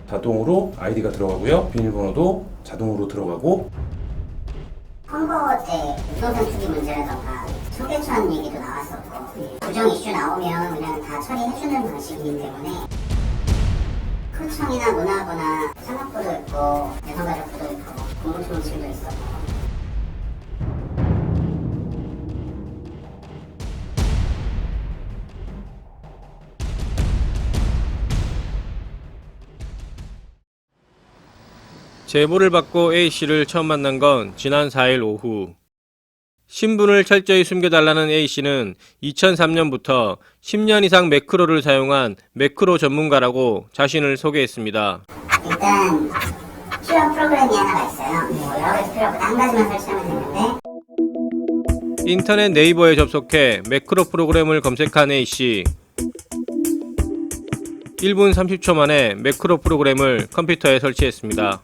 자동으로 아이디가 들어가고요. 비밀번호도 자동으로 들어가고. 선거 때 부동산 투기 문제라던가 소개천 얘기도 나왔었고 부정 이슈 나오면 그냥 다 처리해주는 방식이기 때문에 크청이나 문화부나 산업부도 있고 여성가족부도 있고 공무총실도 있었고. 제보를 받고 A씨를 처음 만난 건 지난 4일 오후. 신분을 철저히 숨겨달라는 A씨는 2003년부터 10년 이상 매크로를 사용한 매크로 전문가라고 자신을 소개했습니다. 일단 필요한 프로그램이 하나가 있어요. 여러 가지 필요 없고 한 가지만 설치하면 되는데 인터넷 네이버에 접속해 매크로 프로그램을 검색한 A씨. 1분 30초 만에 매크로 프로그램을 컴퓨터에 설치했습니다.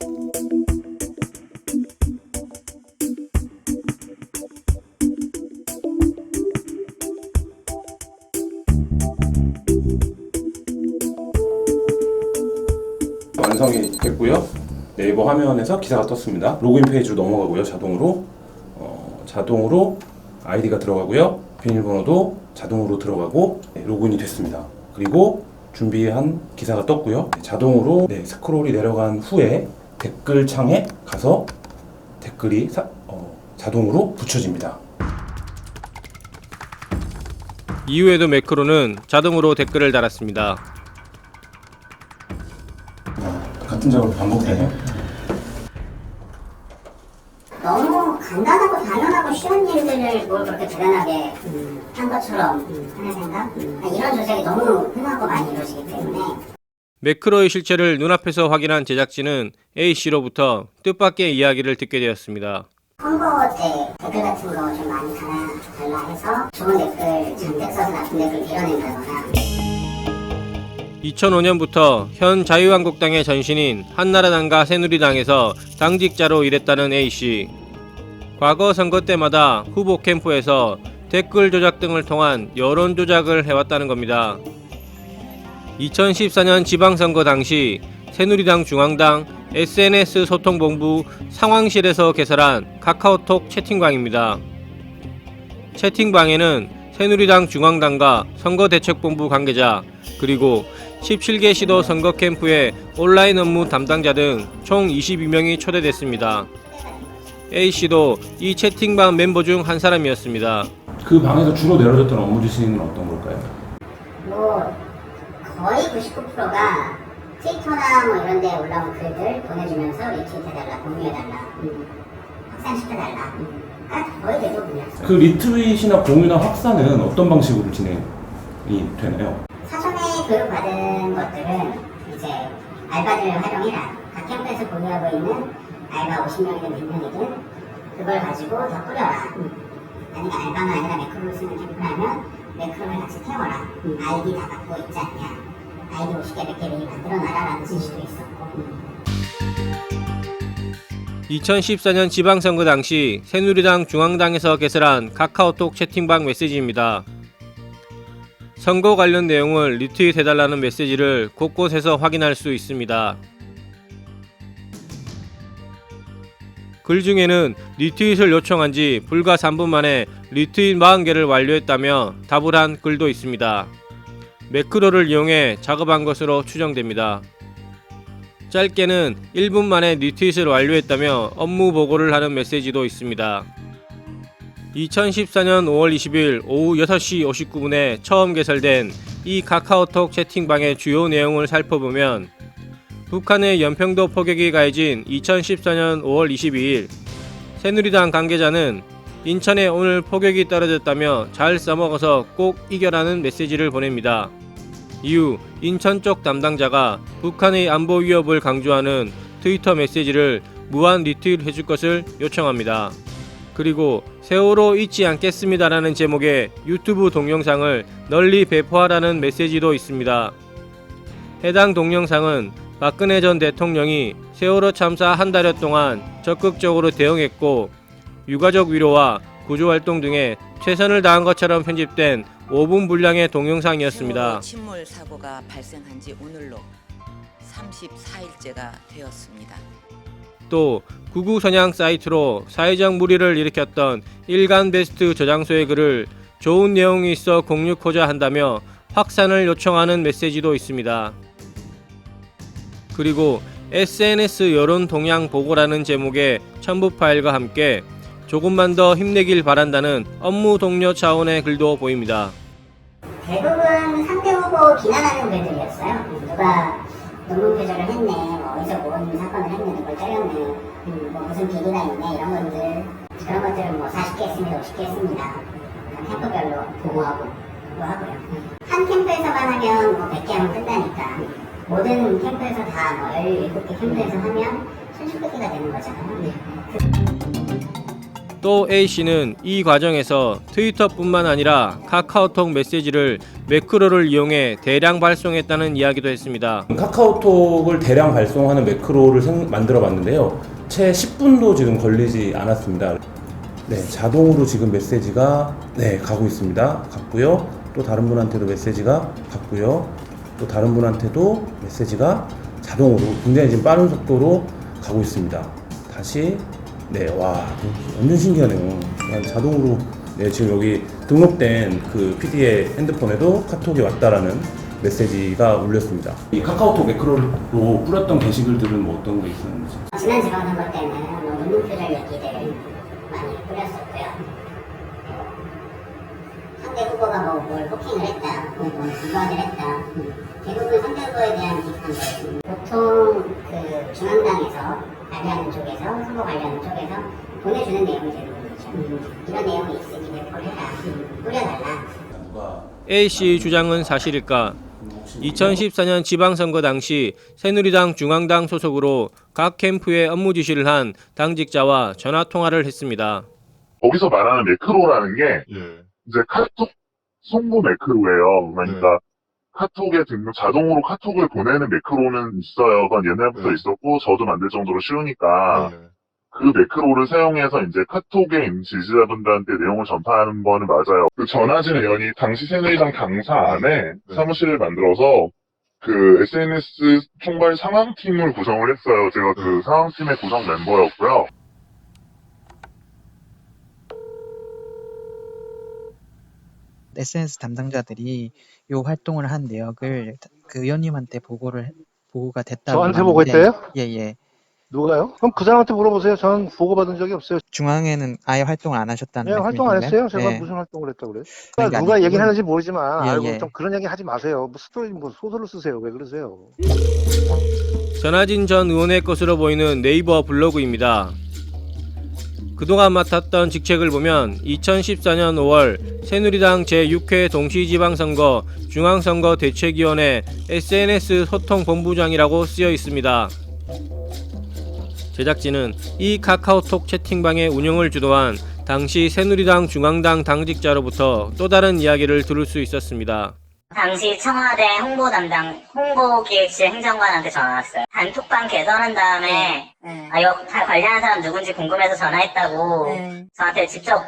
완성이 됐고요. 네이버 화면에서 기사가 떴습니다. 로그인 페이지로 넘어가고요. 자동으로 아이디가 들어가고요. 비밀번호도 자동으로 들어가고 로그인이 됐습니다. 그리고 준비한 기사가 떴고요. 자동으로 스크롤이 내려간 후에 댓글 창에 가서 댓글이 자동으로 붙여집니다. 이후에도 매크로는 자동으로 댓글을 달았습니다. 같은 작업이 반복되네요. 너무 간단하고 당연하고 쉬운 일들을 뭘 그렇게 대단하게 한 것처럼 하는 생각? 이런 조작이 너무 흔하고 많이 이루어지기 때문에. 매크로의 실체를 눈앞에서 확인한 제작진은 A씨로부터 뜻밖의 이야기를 듣게 되었습니다. 선거 때 댓글 같은 거 좀 많이 달라 해서 좋은 댓글 잔뜩 써서 나쁜 댓글 밀어낸다거나. 2005년부터 현 자유한국당의 전신인 한나라당과 새누리당에서 당직자로 일했다는 A씨. 과거 선거 때마다 후보 캠프에서 댓글 조작 등을 통한 여론 조작을 해왔다는 겁니다. 2014년 지방선거 당시 새누리당 중앙당 SNS 소통본부 상황실에서 개설한 카카오톡 채팅방입니다. 채팅방에는 새누리당 중앙당과 선거대책본부 관계자 그리고 17개 시도 선거 캠프의 온라인 업무 담당자 등 총 22명이 초대됐습니다. A씨도 이 채팅방 멤버 중 한 사람이었습니다. 그 방에서 주로 내려졌던 업무 지시는 어떤 걸까요? 거의 99%가 트위터나 이런 데 올라온 글들 보내주면서 리트윗해달라, 공유해달라, 확산시켜달라. 거의 대부분이었어요. 그 리트윗이나 공유나 확산은 어떤 방식으로 진행이 되나요? 사전에 교육받은 것들은 이제 알바들을 활용해라. 각 캠프에서 보유하고 있는 알바 50명이든 100명이든 그걸 가지고 더 뿌려라. 아니면 알바가 아니라 매크로를 쓰는 캠프라면 매크로를 같이 태워라. 아이디 다 갖고 있지 않냐. 아이디 50개, 100개 미리 만들어놔라라는 지시도 있었고. 2014년 지방선거 당시 새누리당 중앙당에서 개설한 카카오톡 채팅방 메시지입니다. 선거 관련 내용을 리트윗해달라는 메시지를 곳곳에서 확인할 수 있습니다. 글 중에는 리트윗을 요청한 지 불과 3분 만에 리트윗 40개를 완료했다며 답을 한 글도 있습니다. 매크로를 이용해 작업한 것으로 추정됩니다. 짧게는 1분 만에 리트윗을 완료했다며 업무 보고를 하는 메시지도 있습니다. 2014년 5월 20일 오후 6시 59분에 처음 개설된 이 카카오톡 채팅방의 주요 내용을 살펴보면 북한의 연평도 포격이 가해진 2014년 5월 22일 새누리당 관계자는 인천에 오늘 포격이 떨어졌다며 잘 써먹어서 꼭 이겨라는 메시지를 보냅니다. 이후 인천 쪽 담당자가 북한의 안보 위협을 강조하는 트위터 메시지를 무한 리트윗 해줄 것을 요청합니다. 그리고 세월호 잊지 않겠습니다라는 제목의 유튜브 동영상을 널리 배포하라는 메시지도 있습니다. 해당 동영상은 박근혜 전 대통령이 세월호 참사 한 달여 동안 적극적으로 대응했고 유가족 위로와 구조활동 등에 최선을 다한 것처럼 편집된 5분 분량의 동영상이었습니다. 침몰 사고가 발생한 지 오늘로 34일째가 되었습니다. 또 구구 선양 사이트로 사회적 물의를 일으켰던 일간베스트 저장소의 글을 좋은 내용이 있어 공유코자 한다며 확산을 요청하는 메시지도 있습니다. 그리고 SNS 여론 동향 보고라는 제목의 첨부 파일과 함께 조금만 더 힘내길 바란다는 업무 동료 차원의 글도 보입니다. 대부분 상대 후보 비난하는 글들이었어요. 누가 논문 표절을 했네, 뭐 어디서 뭔 사건을 했네, 누굴 때렸네, 뭐 무슨 비리가 있네, 이런 것들. 그런 것들은 뭐 40개 했습니다, 50개 했습니다. 캠프별로 보고하고 그거 하고요. 한 캠프에서만 하면 뭐 100개 하면 끝나니까 모든 캠프에서 다 뭐 17개 캠프에서 하면 1900개가 되는 거잖아요. 또 A씨는 이 과정에서 트위터뿐만 아니라 카카오톡 메시지를 매크로를 이용해 대량 발송했다는 이야기도 했습니다. 카카오톡을 대량 발송하는 매크로를 만들어 봤는데요. 채 10분도 지금 걸리지 않았습니다. 네, 자동으로 지금 메시지가 가고 있습니다. 갔고요. 또 다른 분한테도 메시지가 갔고요. 또 다른 분한테도 메시지가 자동으로 굉장히 지금 빠른 속도로 가고 있습니다. 다시 와, 완전 신기하네요. 그냥 자동으로 지금 여기 등록된 그 PD의 핸드폰에도 카톡이 왔다라는 메시지가 울렸습니다. 이 카카오톡 매크로로 뿌렸던 게시글들은 뭐 어떤 게 있었는지. 지난 지방선거 때는 뭐 논문 표절 얘기들 많이 뿌렸었고요. 상대 후보가 뭘 호킹을 했다, 뭐 비방을 했다. 대부분 상대 후보에 대한 비판. 보통 그 중앙당에서 관리하는 쪽에서, 선거 관리하는 쪽에서 보내주는 내용이 대부분이죠. 이런 내용이 있으니 배포를 해라, 뿌려달라. A씨 주장은 사실일까? 2014년 지방선거 당시 새누리당 중앙당 소속으로 각 캠프에 업무 지시를 한 당직자와 전화통화를 했습니다. 거기서 말하는 매크로라는 게 이제 카톡 송부 매크로예요. 그러니까 카톡에 자동으로 카톡을 보내는 매크로는 있어요. 그건 옛날부터 있었고 저도 만들 정도로 쉬우니까 그 매크로를 사용해서 이제 카톡에 있는 지지자분들한테 내용을 전파하는 거는 맞아요. 그 전하진 의원이 당시 새누리당 당사 안에 사무실을 만들어서 그 SNS 총괄 상황팀을 구성을 했어요. 제가 그 상황팀의 구성 멤버였고요. SNS 담당자들이 요 활동을 한 내역을 그 의원님한테 보고가 됐다고. 저한테 보고했대요? 예예. 누가요? 그럼 그 사람한테 물어보세요. 전 보고받은 적이 없어요. 중앙에는 아예 활동을 안 하셨다는 네, 활동 안 말씀이신가요? 했어요. 제가 네. 무슨 활동을 했다고 그래요? 그런 게 누가 아니고요. 얘기를 하는지 모르지만 예, 알고 예. 좀 그런 얘기 하지 마세요. 뭐 스토리 소설로 쓰세요. 왜 그러세요? 전하진 전 의원의 것으로 보이는 네이버 블로그입니다. 그동안 맡았던 직책을 보면 2014년 5월 새누리당 제6회 동시지방선거 중앙선거대책위원회 SNS 소통본부장이라고 쓰여 있습니다. 제작진은 이 카카오톡 채팅방의 운영을 주도한 당시 새누리당 중앙당 당직자로부터 또 다른 이야기를 들을 수 있었습니다. 당시 청와대 홍보기획실 행정관한테 전화 왔어요. 단톡방 개설한 다음에 이거 관리하는 사람 누군지 궁금해서 전화했다고 저한테 직접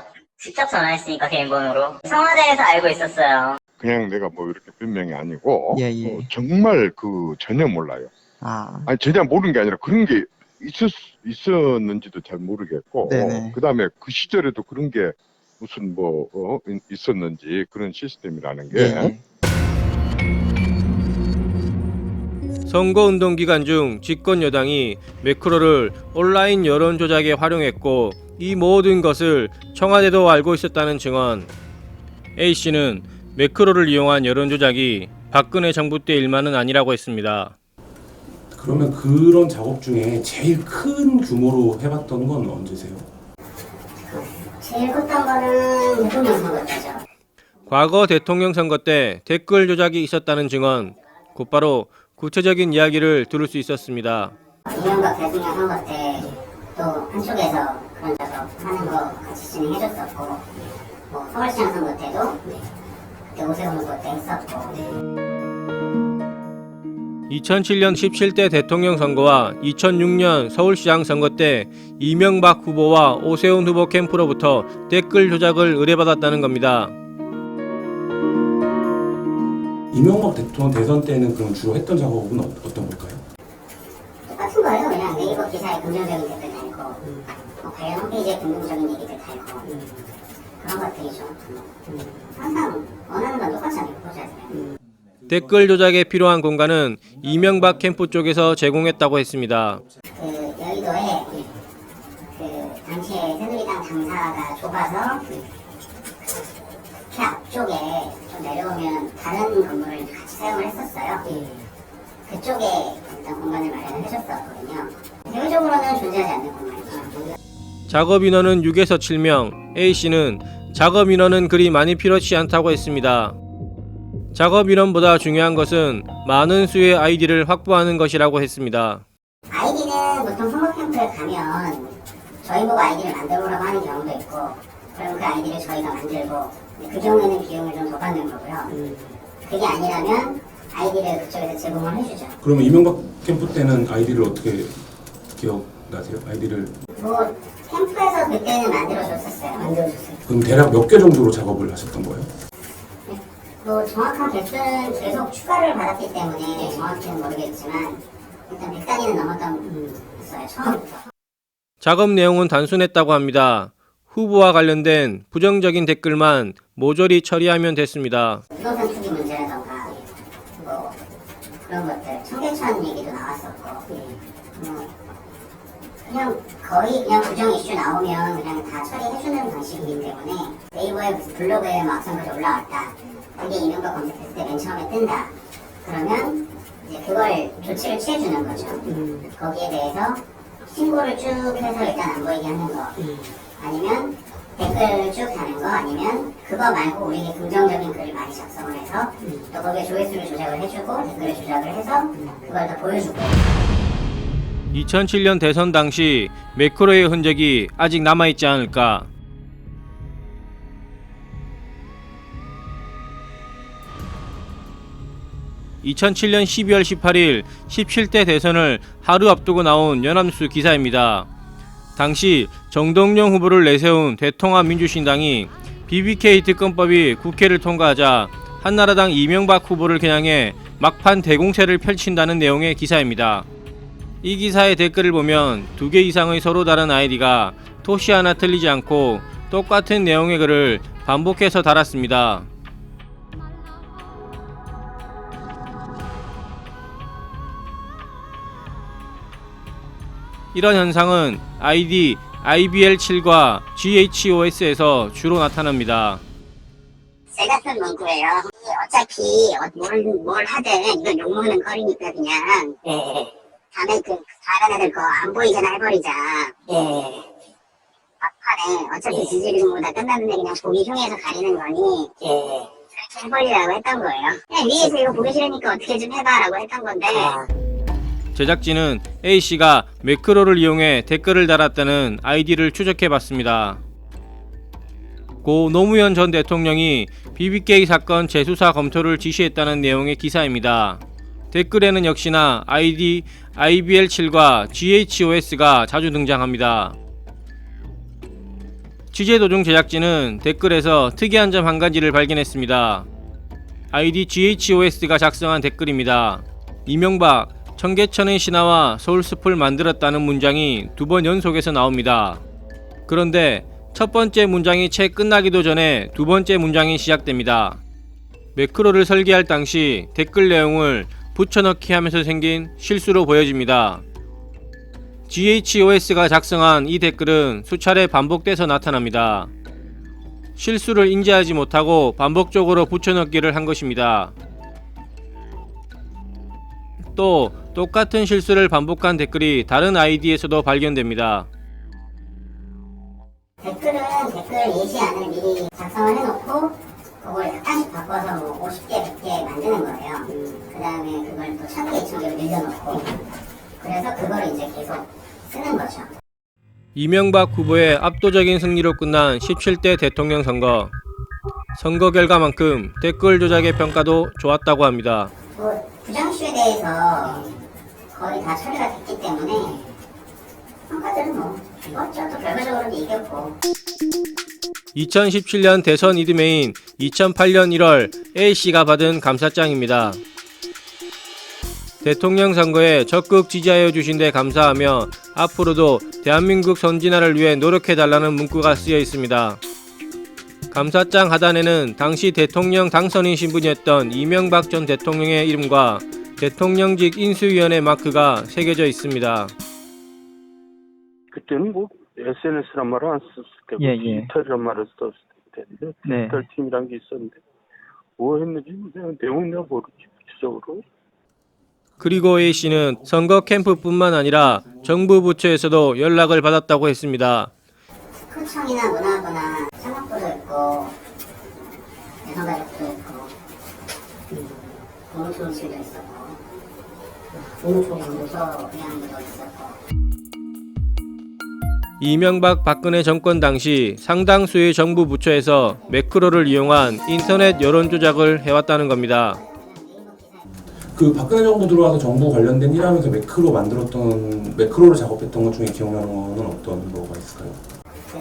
전화했으니까 개인번호로. 청와대에서 알고 있었어요. 그냥 내가 뭐 이렇게 변명이 아니고 예. 정말 전혀 몰라요. 아니 전혀 모르는 게 아니라 그런 게 있었는지도 잘 모르겠고 네네. 그다음에 그 시절에도 그런 게 무슨 있었는지 그런 시스템이라는 게 예. 선거운동 기간 중 집권 여당이 매크로를 온라인 여론 조작에 활용했고 이 모든 것을 청와대도 알고 있었다는 증언. A씨는 매크로를 이용한 여론 조작이 박근혜 정부 때 일만은 아니라고 했습니다. 그러면 그런 작업 중에 제일 큰 규모로 해봤던 건 언제세요? 제일 컸던 거는 대통령 선거 때죠. 과거 대통령 선거 때 댓글 조작이 있었다는 증언, 곧바로 구체적인 이야기를 들을 수 있었습니다. 이명박 대통령 선거 때 또 한쪽에서 그런 작업하는 거 같이 진행해줬었고, 뭐 서울시장 선거 때도 그때 오세훈 후보 때 했었고. 2007년 17대 대통령 선거와 2006년 서울시장 선거 때 이명박 후보와 오세훈 후보 캠프로부터 댓글 조작을 의뢰받았다는 겁니다. 이명박 대통령 대선 때는 그럼 주로 했던 작업은 어떤 걸까요? 긍정적인 댓글 달고 뭐 관련 홈페이지에 긍정적인 얘기들 달고 그런 것들이죠. 항상 원하는 건 똑같이 하니까 보셔야죠. 댓글 조작에 필요한 공간은 이명박 캠프 쪽에서 제공했다고 했습니다. 그 여의도에 그 당시에 새누리당 당사가 좁아서 그 앞쪽에 좀 내려오면 다른 건물을 같이 사용을 했었어요. 그쪽에 어떤 공간을 마련을 해줬었거든요. 대외적으로는 존재하지 않는 공간이죠. 작업 인원은 6에서 7명, A씨는 작업 인원은 그리 많이 필요치 않다고 했습니다. 작업 인원보다 중요한 것은 많은 수의 아이디를 확보하는 것이라고 했습니다. 아이디는 보통 선거 캠프에 가면 저희 보고 아이디를 만들어보라고 하는 경우도 있고 그럼 그 아이디를 저희가 만들고 그 경우에는 비용을 좀 더 받는 거고요. 그게 아니라면 아이디를 그쪽에서 제공을 해주죠. 그러면 이명박 캠프 때는 아이디를 어떻게 기억나세요? 아이디를 뭐 캠프에서 그때는 만들어줬었어요. 그럼 대략 몇 개 정도로 작업을 하셨던 거예요? 뭐 정확한 개수는 계속 추가를 받았기 때문에 정확히는 모르겠지만 일단 100단위는 넘었었어요. 처음부터. 작업 내용은 단순했다고 합니다. 후보와 관련된 부정적인 댓글만 모조리 처리하면 됐습니다. 부동산 투기 문제라던가 뭐 그런 것들 청계천 얘기도 나왔었고 그냥 거의 그냥 부정 이슈 나오면 그냥 다 처리해주는 방식이기 때문에 네이버에 블로그에 막상까지 올라왔다. 그게 이명박 검색했을 때 맨 처음에 뜬다. 그러면 이제 그걸 조치를 취해주는 거죠. 거기에 대해서 신고를 쭉 해서 일단 안 보이게 하는 거. 아니면 댓글을 쭉 다는 거. 아니면 그거 말고 우리에게 긍정적인 글을 많이 작성을 해서 또 거기에 조회수를 조작을 해주고 댓글을 조작을 해서 그걸 더 보여주고. 2007년 대선 당시 매크로의 흔적이 아직 남아있지 않을까. (2007년 12월 18일) 17대 대선을 하루 앞두고 나온 연합뉴스 기사입니다. 당시 정동영 후보를 내세운 대통합민주신당이 BBK 특검법이 국회를 통과하자 한나라당 이명박 후보를 겨냥해 막판 대공세를 펼친다는 내용의 기사입니다. 이 기사의 댓글을 보면 2개 이상의 서로 다른 아이디가 토시 하나 틀리지 않고 똑같은 내용의 글을 반복해서 달았습니다. 이런 현상은 아이디 IBL7과 GHOS에서 주로 나타납니다. 제가 쓴 문구예요. 어차피 뭘 하든 이건 욕먹는 거리니까 그냥 다음에 그 다른 애들 거 안 보이잖아 해버리자. 막판에 어차피 지지율보다 끝났는데 그냥 보기 흉해서 가리는 거니 그렇게 해버리라고 했던 거예요. 그냥 위에서 이거 보기 싫으니까 어떻게 좀 해봐라고 했던 건데 제작진은 A씨가 매크로를 이용해 댓글을 달았다는 아이디를 추적해봤습니다. 고 노무현 전 대통령이 BBK 사건 재수사 검토를 지시했다는 내용의 기사입니다. 댓글에는 역시나 아이디 IBL7과 GHOS가 자주 등장합니다. 취재 도중 제작진은 댓글에서 특이한 점 한 가지를 발견했습니다. 아이디 GHOS가 작성한 댓글입니다. 이명박, 청계천의 신화와 서울숲을 만들었다는 문장이 2번 연속해서 나옵니다. 그런데 첫 번째 문장이 채 끝나기도 전에 두 번째 문장이 시작됩니다. 매크로를 설계할 당시 댓글 내용을 붙여넣기 하면서 생긴 실수로 보여집니다. GHOS가 작성한 이 댓글은 수차례 반복돼서 나타납니다. 실수를 인지하지 못하고 반복적으로 붙여넣기를 한 것입니다. 또 똑같은 실수를 반복한 댓글이 다른 아이디에서도 발견됩니다. 댓글은 댓글 예시안을 미리 작성을 해놓고 그걸 약간씩 바꿔서 뭐 50개, 100개 만드는 거예요. 그 다음에 그걸 또 1000개, 2000개로 늘려놓고 그래서 그걸 이제 계속 쓰는 거죠. 이명박 후보의 압도적인 승리로 끝난 17대 대통령 선거. 선거 결과만큼 댓글 조작의 평가도 좋았다고 합니다. 뭐 부정이슈에 대해서 거의 다 처리가 됐기 때문에 평가들은 뭐 좋았죠. 또 결과적으로도 이겼고. 2017년 대선 이듬해인 2008년 1월 A씨가 받은 감사장입니다. 대통령 선거에 적극 지지하여 주신 데 감사하며 앞으로도 대한민국 선진화를 위해 노력해달라는 문구가 쓰여 있습니다. 감사장 하단에는 당시 대통령 당선인 신분이었던 이명박 전 대통령의 이름과 대통령직 인수위원회 마크가 새겨져 있습니다. 그때는 뭐 SNS란 말을 안 썼을 때고 예, 예. 디지털이란 말을 썼을 텐데 네. 디지털 팀이란 게 있었는데 뭐 했는지 내용은 내가 모르지 구체적으로. 그리고 A씨는 선거 캠프뿐만 아니라 정부 부처에서도 연락을 받았다고 했습니다. 스포청이나 문화부나 산업부도 있고 여성가족부도 있고 국무총실도 있었고 국무총리부도 있었고 이명박 박근혜 정권 당시 상당수의 정부 부처에서 매크로를 이용한 인터넷 여론 조작을 해왔다는 겁니다. 그 박근혜 정부 들어와서 정부 관련된 일하면서 매크로를 작업했던 것 중에 기억나는 거는 어떤 거가 있을까요? 그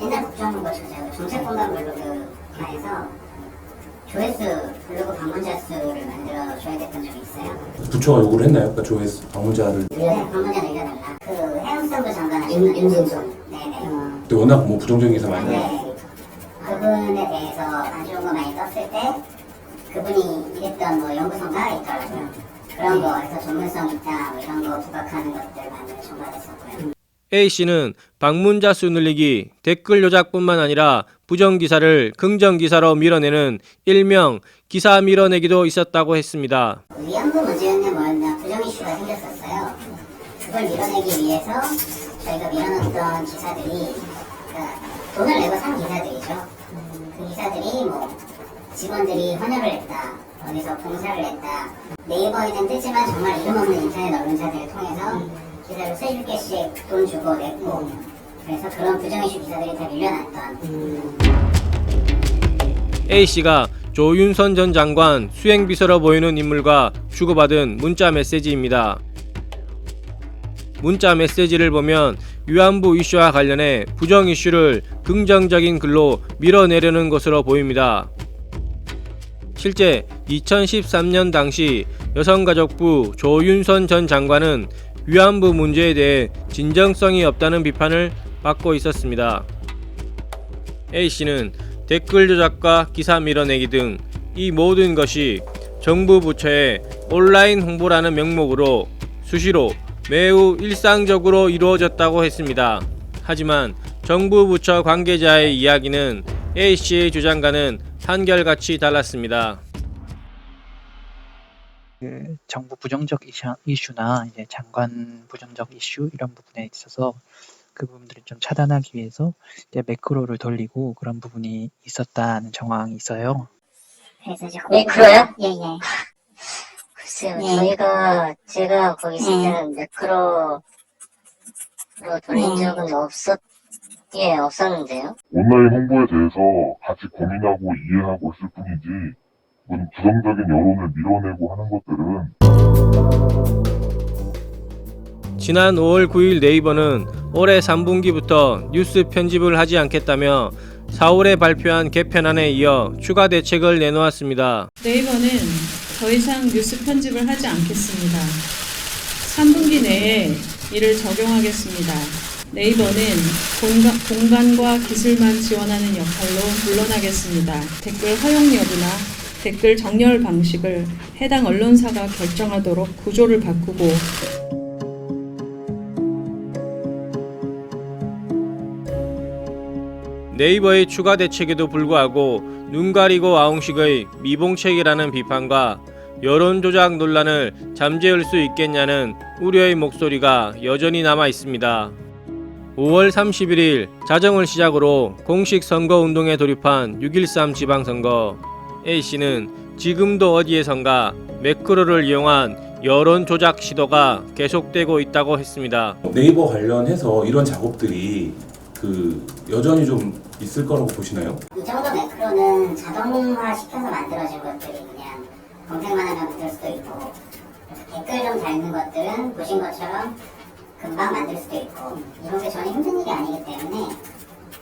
옛날 국정원고 정책공간 블로그 하에서 조회수 블로그 방문자 수를 만들어 줘야 됐던 적이 있어요. 부처가 요구를 했나요? 그러니까 조회수 방문자를. 네, 방문자 늘려달라. 그 해양성부 장관 윤진수. 네네. 근데 워낙 뭐 부정적인 기사 많이 나요. 네. 그분에 대해서 안 좋은 거 많이 떴을 때 그분이 일했던 뭐 연구소가 있더라고요. 그런 거에서 전문성 있다 뭐 이런 거 부각하는 것들 많이 전달했었고요. A씨는 방문자 수 늘리기, 댓글 조작뿐만 아니라 부정기사를 긍정기사로 밀어내는 일명 기사 밀어내기도 있었다고 했습니다. 위안부 문제였나 뭐였나 부정 이슈가 생겼었어요. 그걸 밀어내기 위해서 저희가 밀어넣었던 기사들이 그러니까 돈을 내고 산 기사들이죠. 그 기사들이 뭐 직원들이 헌혈을 했다, 어디서 봉사를 했다, 네이버에는 뜨지만 정말 이름 없는 인터넷 언론사들을 통해서 기사를 세줄 개씩 돈 주고 냈고 그래서 그런 부정 이슈 기사들이 다 밀려났던. A씨가 조윤선 전 장관 수행비서로 보이는 인물과 주고받은 문자 메시지입니다. 문자 메시지를 보면 위안부 이슈와 관련해 부정 이슈를 긍정적인 글로 밀어내려는 것으로 보입니다. 실제 2013년 당시 여성가족부 조윤선 전 장관은 위안부 문제에 대해 진정성이 없다는 비판을 받고 있었습니다. A씨는 댓글 조작과 기사 밀어내기 등 이 모든 것이 정부 부처의 온라인 홍보라는 명목으로 수시로 매우 일상적으로 이루어졌다고 했습니다. 하지만 정부 부처 관계자의 이야기는 A씨의 주장과는 한결같이 달랐습니다. 그 정부 부정적 이슈나 이제 장관 부정적 이슈 이런 부분에 있어서 그 부분들을 좀 차단하기 위해서 이제 매크로를 돌리고 그런 부분이 있었다는 정황이 있어요. 그래서 이제 매크로요? 예예. 글쎄요, 예. 제가 거기 있을 때는 매크로로 돌린 적은 없었는데요. 온라인 홍보에 대해서 같이 고민하고 이해하고 있을 뿐이지 무슨 부정적인 여론을 밀어내고 하는 것들은. 지난 5월 9일 네이버는 올해 3분기부터 뉴스 편집을 하지 않겠다며 4월에 발표한 개편안에 이어 추가 대책을 내놓았습니다. 네이버는 더 이상 뉴스 편집을 하지 않겠습니다. 3분기 내에 이를 적용하겠습니다. 네이버는 공간과 기술만 지원하는 역할로 물러나겠습니다. 댓글 허용 여부나 댓글 정렬 방식을 해당 언론사가 결정하도록 구조를 바꾸고 네이버의 추가 대책에도 불구하고 눈 가리고 아웅식의 미봉책이라는 비판과 여론조작 논란을 잠재울 수 있겠냐는 우려의 목소리가 여전히 남아 있습니다. 5월 31일 자정을 시작으로 공식 선거운동에 돌입한 6.13 지방선거. A씨는 지금도 어디에선가 매크로를 이용한 여론조작 시도가 계속되고 있다고 했습니다. 네이버 관련해서 이런 작업들이 여전히 좀 있을 거라고 보시나요? 이 정도 매크로는 자동화 시켜서 만들어진 것들이 그냥 검색만 하면 만들 수도 있고 댓글 좀 달는 것들은 보신 것처럼 금방 만들 수도 있고 이런 게 전혀 힘든 일이 아니기 때문에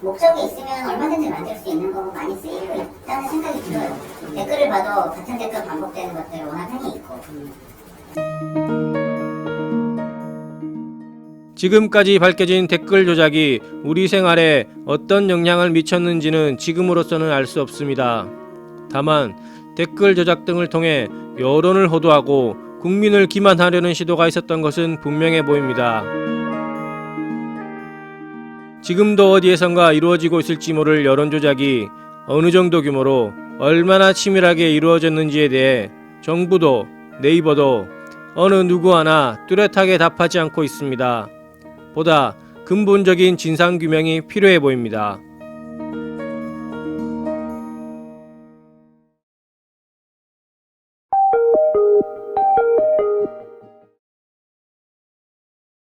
목적이 있으면 얼마든지 만들 수 있는 거고 많이 쓰이고 있다는 생각이 들어요. 댓글을 봐도 같은 댓글 반복되는 것들 워낙 흔히 있고. 지금까지 밝혀진 댓글 조작이 우리 생활에 어떤 영향을 미쳤는지는 지금으로서는 알 수 없습니다. 다만 댓글 조작 등을 통해 여론을 호도하고 국민을 기만하려는 시도가 있었던 것은 분명해 보입니다. 지금도 어디에선가 이루어지고 있을지 모를 여론 조작이 어느 정도 규모로 얼마나 치밀하게 이루어졌는지에 대해 정부도 네이버도 어느 누구 하나 뚜렷하게 답하지 않고 있습니다. 보다 근본적인 진상규명이 필요해 보입니다.